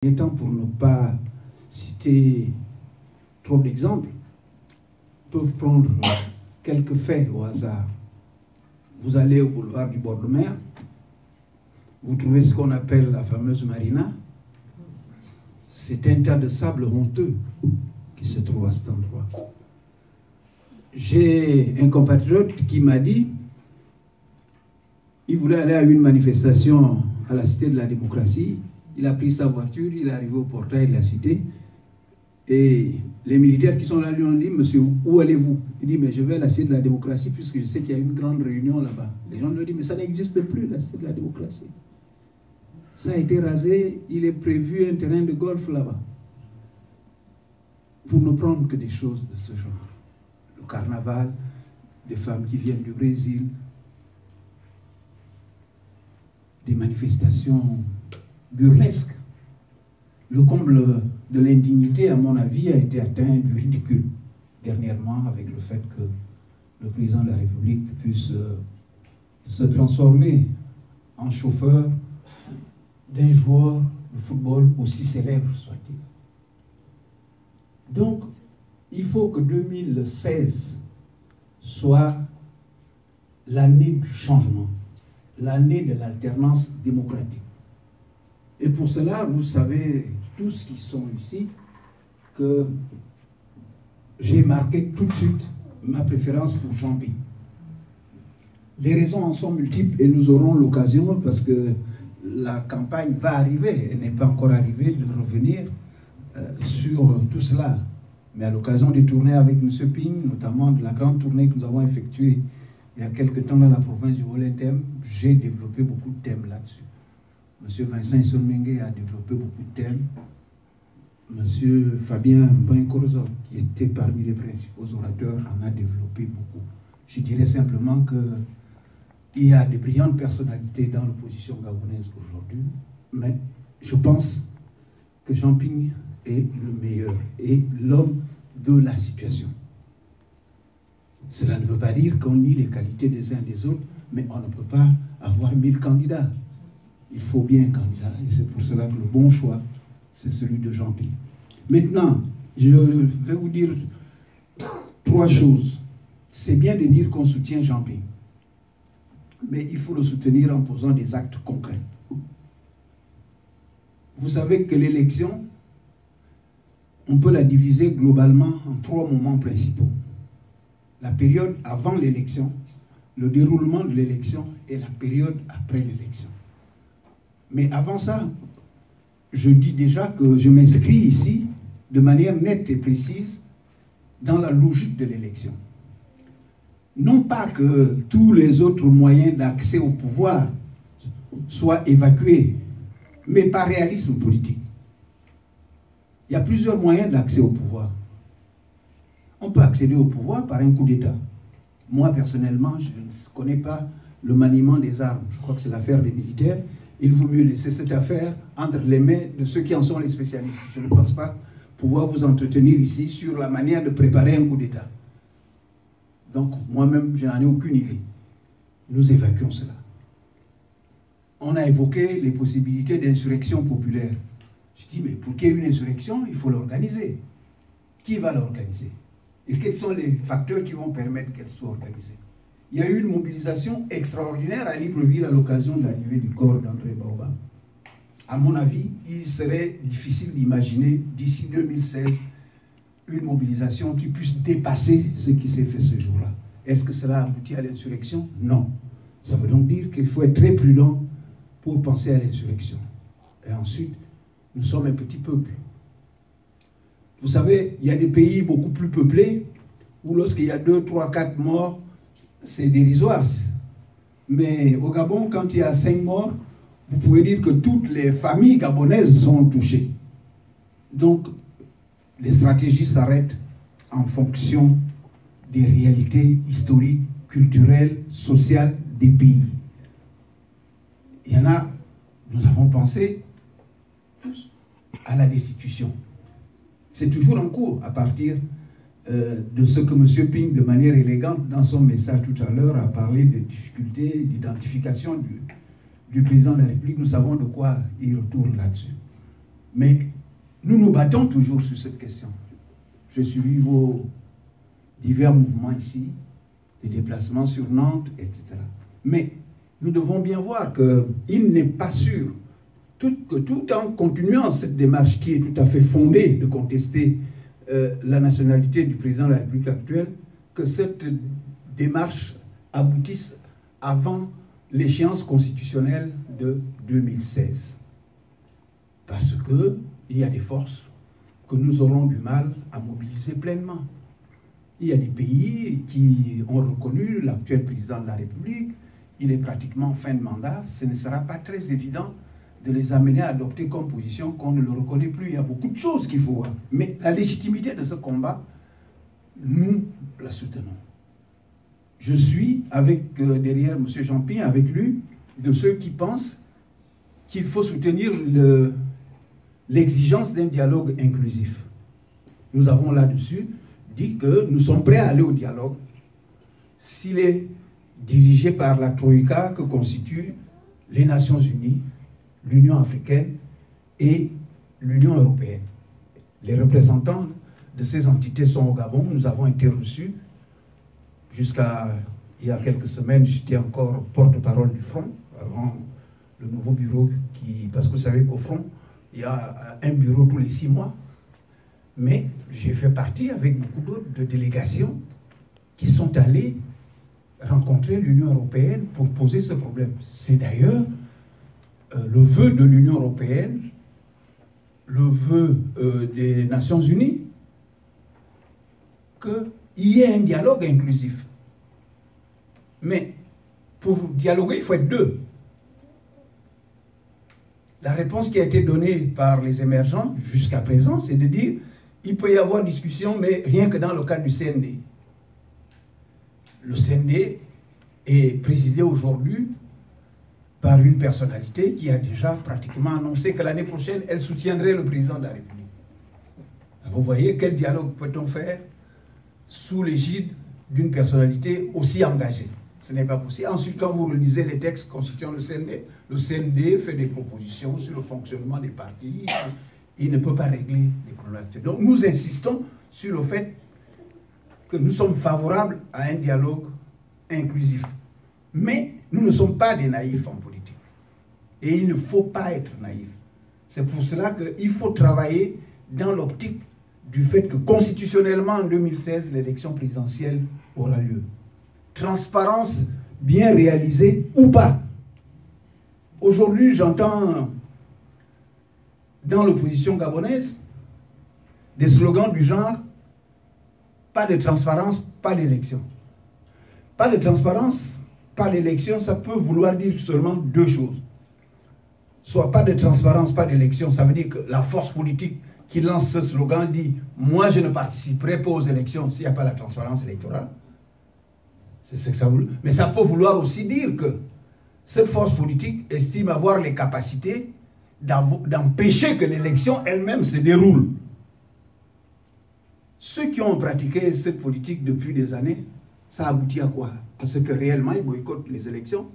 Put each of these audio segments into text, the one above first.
Temps, pour ne pas citer trop d'exemples, peuvent prendre quelques faits au hasard. Vous allez au boulevard du bord de mer, vous trouvez ce qu'on appelle la fameuse marina. C'est un tas de sable honteux qui se trouve à cet endroit. J'ai un compatriote qui m'a dit qu'il voulait aller à une manifestation à la Cité de la Démocratie. Il a pris sa voiture, il est arrivé au portail de la cité et les militaires qui sont là lui ont dit: monsieur, où allez-vous? Il dit: mais je vais à la Cité de la Démocratie puisque je sais qu'il y a une grande réunion là-bas. Les gens lui ont dit: mais ça n'existe plus, la Cité de la Démocratie. Ça a été rasé, il est prévu un terrain de golf là-bas. Pour ne prendre que des choses de ce genre. Le carnaval, des femmes qui viennent du Brésil, des manifestations burlesque. Le comble de l'indignité, à mon avis, a été atteint du ridicule dernièrement avec le fait que le président de la République puisse se transformer en chauffeur d'un joueur de football aussi célèbre soit-il. Donc, il faut que 2016 soit l'année du changement, l'année de l'alternance démocratique. Et pour cela, vous savez, tous qui sont ici, que j'ai marqué tout de suite ma préférence pour Jean-Pi. Les raisons en sont multiples et nous aurons l'occasion, parce que la campagne va arriver, elle n'est pas encore arrivée, de revenir sur tout cela. Mais à l'occasion des tournées avec M. Ping, notamment de la grande tournée que nous avons effectuée il y a quelque temps dans la province du Haut-Thème, j'ai développé beaucoup de thèmes là-dessus. M. Vincent Issonmengue a développé beaucoup de thèmes. M. Fabien Bankorzo, qui était parmi les principaux orateurs, en a développé beaucoup. Je dirais simplement qu'il y a de brillantes personnalités dans l'opposition gabonaise aujourd'hui, mais je pense que Jean Ping est le meilleur et l'homme de la situation. Cela ne veut pas dire qu'on nie les qualités des uns et des autres, mais on ne peut pas avoir 1000 candidats. Il faut bien un candidat, et c'est pour cela que le bon choix, c'est celui de Jean-Pi. Maintenant, je vais vous dire 3 choses. C'est bien de dire qu'on soutient Jean-Pi, mais il faut le soutenir en posant des actes concrets. Vous savez que l'élection, on peut la diviser globalement en 3 moments principaux. La période avant l'élection, le déroulement de l'élection et la période après l'élection. Mais avant ça, je dis déjà que je m'inscris ici de manière nette et précise dans la logique de l'élection. Non pas que tous les autres moyens d'accès au pouvoir soient évacués, mais par réalisme politique. Il y a plusieurs moyens d'accès au pouvoir. On peut accéder au pouvoir par un coup d'État. Moi, personnellement, je ne connais pas le maniement des armes. Je crois que c'est l'affaire des militaires. Il vaut mieux laisser cette affaire entre les mains de ceux qui en sont les spécialistes. Je ne pense pas pouvoir vous entretenir ici sur la manière de préparer un coup d'État. Donc, moi-même, je n'en ai aucune idée. Nous évacuons cela. On a évoqué les possibilités d'insurrection populaire. Je dis, mais pour qu'il y ait une insurrection, il faut l'organiser. Qui va l'organiser? Et quels sont les facteurs qui vont permettre qu'elle soit organisée? Il y a eu une mobilisation extraordinaire à Libreville à l'occasion de l'arrivée du corps d'André Baobab. À mon avis, il serait difficile d'imaginer d'ici 2016 une mobilisation qui puisse dépasser ce qui s'est fait ce jour-là. Est-ce que cela aboutit à l'insurrection? Non. Ça veut donc dire qu'il faut être très prudent pour penser à l'insurrection. Et ensuite, nous sommes un petit peuple. Vous savez, il y a des pays beaucoup plus peuplés où lorsqu'il y a 2, 3, 4 morts, c'est dérisoire. Mais au Gabon, quand il y a 5 morts, vous pouvez dire que toutes les familles gabonaises sont touchées. Donc, les stratégies s'arrêtent en fonction des réalités historiques, culturelles, sociales des pays. Il y en a, nous avons pensé tous à la destitution. C'est toujours en cours à partir de ce que M. Ping, de manière élégante, dans son message tout à l'heure, a parlé des difficultés d'identification du président de la République. Nous savons de quoi il retourne là-dessus. Mais nous nous battons toujours sur cette question. J'ai suivi vos divers mouvements ici, les déplacements sur Nantes, etc. Mais nous devons bien voir qu'il n'est pas sûr que tout en continuant cette démarche qui est tout à fait fondée de contester la nationalité du président de la République actuelle, que cette démarche aboutisse avant l'échéance constitutionnelle de 2016. Parce qu'il y a des forces que nous aurons du mal à mobiliser pleinement. Il y a des pays qui ont reconnu l'actuel président de la République, il est pratiquement en fin de mandat, ce ne sera pas très évident de les amener à adopter comme position qu'on ne le reconnaît plus. Il y a beaucoup de choses qu'il faut voir. Mais la légitimité de ce combat, nous la soutenons. Je suis, derrière M. Jean-Pierre, avec lui, de ceux qui pensent qu'il faut soutenir l'exigence d'un dialogue inclusif. Nous avons là-dessus dit que nous sommes prêts à aller au dialogue s'il est dirigé par la Troïka que constituent les Nations Unies, l'Union africaine et l'Union européenne. Les représentants de ces entités sont au Gabon. Nous avons été reçus. Jusqu'à il y a quelques semaines, j'étais encore porte-parole du Front, avant le nouveau bureau parce que vous savez qu'au Front, il y a un bureau tous les 6 mois. Mais j'ai fait partie avec beaucoup d'autres de délégations qui sont allées rencontrer l'Union européenne pour poser ce problème. C'est d'ailleurs le vœu de l'Union européenne, le vœu des Nations Unies, qu'il y ait un dialogue inclusif. Mais pour dialoguer, il faut être deux. La réponse qui a été donnée par les émergents jusqu'à présent, c'est de dire il peut y avoir discussion, mais rien que dans le cadre du CND. Le CND est présidé aujourd'hui par une personnalité qui a déjà pratiquement annoncé que l'année prochaine, elle soutiendrait le président de la République. Vous voyez, quel dialogue peut-on faire sous l'égide d'une personnalité aussi engagée? Ce n'est pas possible. Ensuite, quand vous relisez les textes constituant le CND fait des propositions sur le fonctionnement des partis. Il ne peut pas régler les problèmes. Donc nous insistons sur le fait que nous sommes favorables à un dialogue inclusif. Mais nous ne sommes pas des naïfs en politique. Et il ne faut pas être naïf. C'est pour cela qu'il faut travailler dans l'optique du fait que constitutionnellement en 2016, l'élection présidentielle aura lieu. Transparence bien réalisée ou pas. Aujourd'hui, j'entends dans l'opposition gabonaise des slogans du genre « pas de transparence, pas d'élection ». Pas de transparence, pas d'élection, ça peut vouloir dire seulement deux choses. Soit pas de transparence, pas d'élection, ça veut dire que la force politique qui lance ce slogan dit « moi je ne participerai pas aux élections s'il n'y a pas la transparence électorale ». C'est ce que ça veut dire. Mais ça peut vouloir aussi dire que cette force politique estime avoir les capacités d'empêcher que l'élection elle-même se déroule. Ceux qui ont pratiqué cette politique depuis des années, ça aboutit à quoi? Parce que réellement, ils boycottent les élections.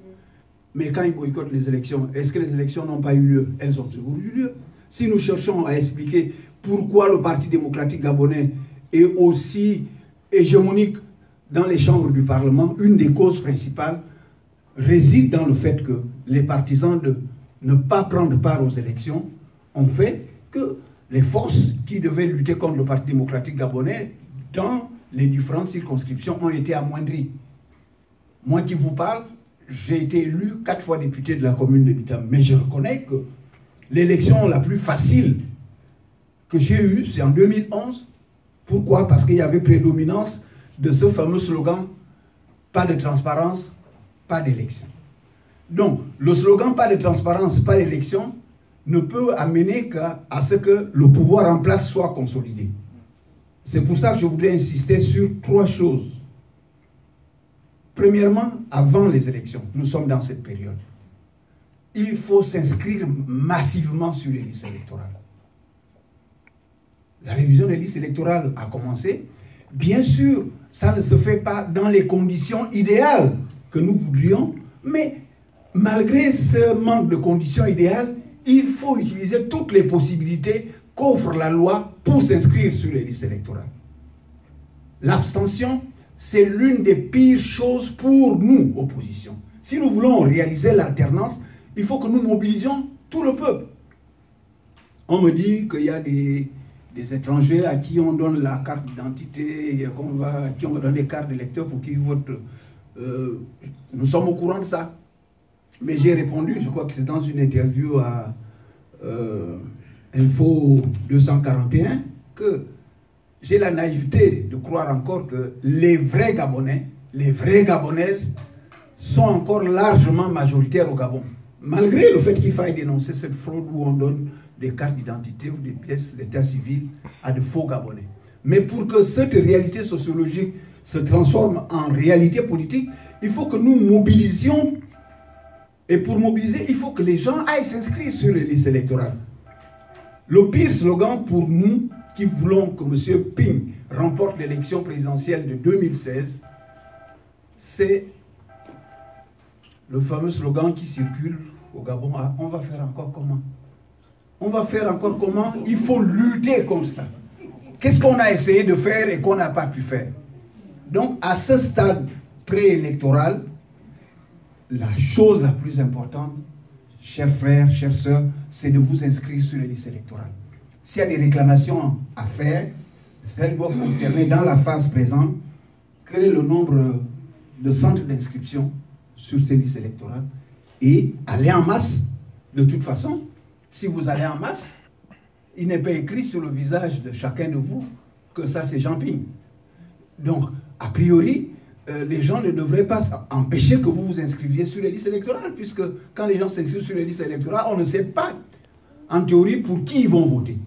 Mais quand ils boycottent les élections, est-ce que les élections n'ont pas eu lieu? Elles ont toujours eu lieu. Si nous cherchons à expliquer pourquoi le Parti démocratique gabonais est aussi hégémonique dans les chambres du Parlement, une des causes principales réside dans le fait que les partisans de ne pas prendre part aux élections ont fait que les forces qui devaient lutter contre le Parti démocratique gabonais dans les différentes circonscriptions ont été amoindries. Moi qui vous parle, j'ai été élu 4 fois député de la commune de Bitam, mais je reconnais que l'élection la plus facile que j'ai eue, c'est en 2011. Pourquoi? Parce qu'il y avait prédominance de ce fameux slogan « pas de transparence, pas d'élection ». Donc, le slogan « pas de transparence, pas d'élection » ne peut amener qu'à ce que le pouvoir en place soit consolidé. C'est pour ça que je voudrais insister sur 3 choses. Premièrement, avant les élections, nous sommes dans cette période. Il faut s'inscrire massivement sur les listes électorales. La révision des listes électorales a commencé. Bien sûr, ça ne se fait pas dans les conditions idéales que nous voudrions, mais malgré ce manque de conditions idéales, il faut utiliser toutes les possibilités qu'offre la loi pour s'inscrire sur les listes électorales. L'abstention, c'est l'une des pires choses pour nous, opposition. Si nous voulons réaliser l'alternance, il faut que nous mobilisions tout le peuple. On me dit qu'il y a des étrangers à qui on donne la carte d'identité, à qui on va donner des cartes d'électeurs pour qu'ils votent. Nous sommes au courant de ça. Mais j'ai répondu, je crois que c'est dans une interview à Info 241, que j'ai la naïveté de croire encore que les vrais Gabonais, les vraies Gabonaises sont encore largement majoritaires au Gabon. Malgré le fait qu'il faille dénoncer cette fraude où on donne des cartes d'identité ou des pièces d'état civil à de faux Gabonais. Mais pour que cette réalité sociologique se transforme en réalité politique, il faut que nous mobilisions. Et pour mobiliser, il faut que les gens aillent s'inscrire sur les listes électorales. Le pire slogan pour nous qui voulons que M. Ping remporte l'élection présidentielle de 2016, c'est le fameux slogan qui circule au Gabon. On va faire encore comment? On va faire encore comment? Il faut lutter contre ça. Qu'est-ce qu'on a essayé de faire et qu'on n'a pas pu faire? Donc, à ce stade préélectoral, la chose la plus importante, chers frères, chères sœurs, c'est de vous inscrire sur les listes électorales. S'il y a des réclamations à faire, celles doivent concerner dans la phase présente quel est le nombre de centres d'inscription sur ces listes électorales et aller en masse. De toute façon, si vous allez en masse, il n'est pas écrit sur le visage de chacun de vous que ça c'est Jean Ping. Donc, a priori, les gens ne devraient pas empêcher que vous vous inscriviez sur les listes électorales, puisque quand les gens s'inscrivent sur les listes électorales, on ne sait pas, en théorie, pour qui ils vont voter.